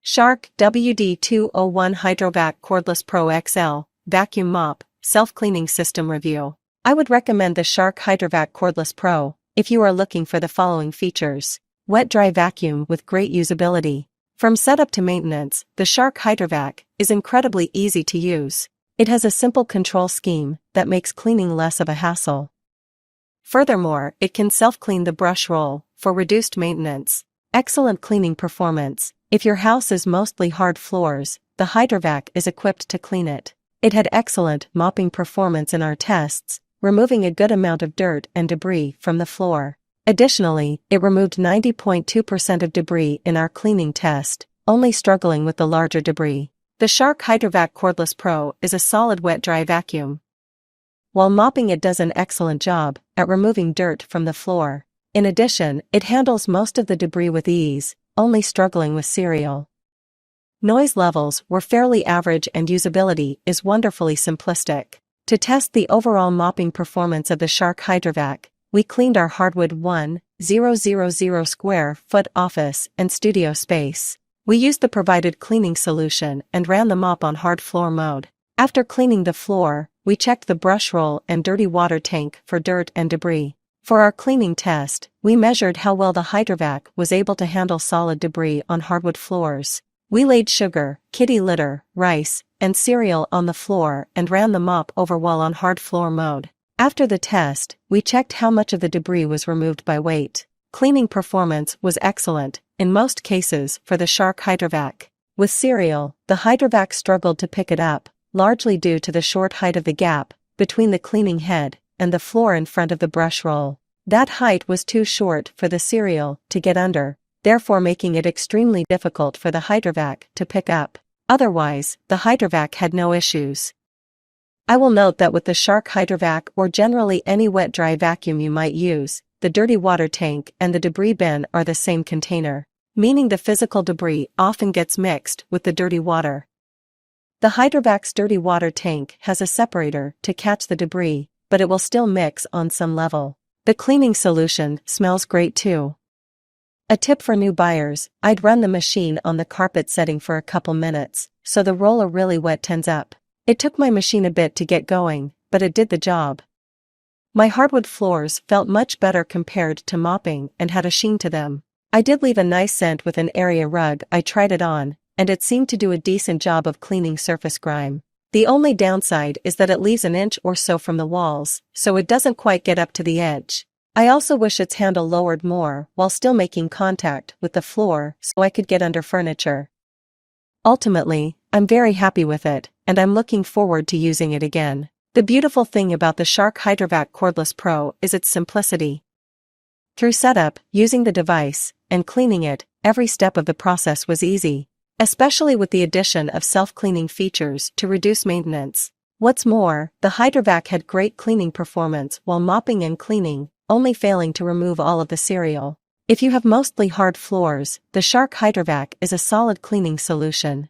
Shark WD201 HydroVac Cordless Pro XL Vacuum Mop Self-Cleaning System Review. I would recommend the Shark Hydrovac Cordless Pro if you are looking for the following features. Wet-dry vacuum with great usability. From setup to maintenance, the Shark Hydrovac is incredibly easy to use. It has a simple control scheme that makes cleaning less of a hassle. Furthermore, it can self-clean the brush roll for reduced maintenance. Excellent cleaning performance. If your house is mostly hard floors, the HydroVac is equipped to clean it. It had excellent mopping performance in our tests, removing a good amount of dirt and debris from the floor. Additionally, it removed 90.2% of debris in our cleaning test, only struggling with the larger debris. The Shark Hydrovac Cordless Pro is a solid wet-dry vacuum. While mopping, it does an excellent job at removing dirt from the floor. In addition, it handles most of the debris with ease, only struggling with cereal. Noise levels were fairly average and usability is wonderfully simplistic. To test the overall mopping performance of the Shark Hydrovac, we cleaned our hardwood 1,000 square foot office and studio space. We used the provided cleaning solution and ran the mop on hard floor mode. After cleaning the floor, we checked the brush roll and dirty water tank for dirt and debris. For our cleaning test, we measured how well the HydroVac was able to handle solid debris on hardwood floors. We laid sugar, kitty litter, rice, and cereal on the floor and ran the mop over while on hard floor mode. After the test, we checked how much of the debris was removed by weight. Cleaning performance was excellent, in most cases, for the Shark Hydrovac. With cereal, the HydroVac struggled to pick it up, largely due to the short height of the gap between the cleaning head and the floor in front of the brush roll. That height was too short for the cereal to get under, therefore making it extremely difficult for the HydroVac to pick up. Otherwise, the HydroVac had no issues. I will note that with the Shark Hydrovac or generally any wet-dry vacuum you might use, the dirty water tank and the debris bin are the same container, meaning the physical debris often gets mixed with the dirty water. The HydroVac's dirty water tank has a separator to catch the debris, but it will still mix on some level. The cleaning solution smells great too. A tip for new buyers: I'd run the machine on the carpet setting for a couple minutes, so the roller really wet tends up. It took my machine a bit to get going, but it did the job. My hardwood floors felt much better compared to mopping and had a sheen to them. I did leave a nice scent with an area rug I tried it on, and it seemed to do a decent job of cleaning surface grime. The only downside is that it leaves an inch or so from the walls, so it doesn't quite get up to the edge. I also wish its handle lowered more while still making contact with the floor so I could get under furniture. Ultimately, I'm very happy with it, and I'm looking forward to using it again. The beautiful thing about the Shark Hydrovac Cordless Pro is its simplicity. Through setup, using the device, and cleaning it, every step of the process was easy, especially with the addition of self-cleaning features to reduce maintenance. What's more, the HydroVac had great cleaning performance while mopping and cleaning, only failing to remove all of the cereal. If you have mostly hard floors, the Shark Hydrovac is a solid cleaning solution.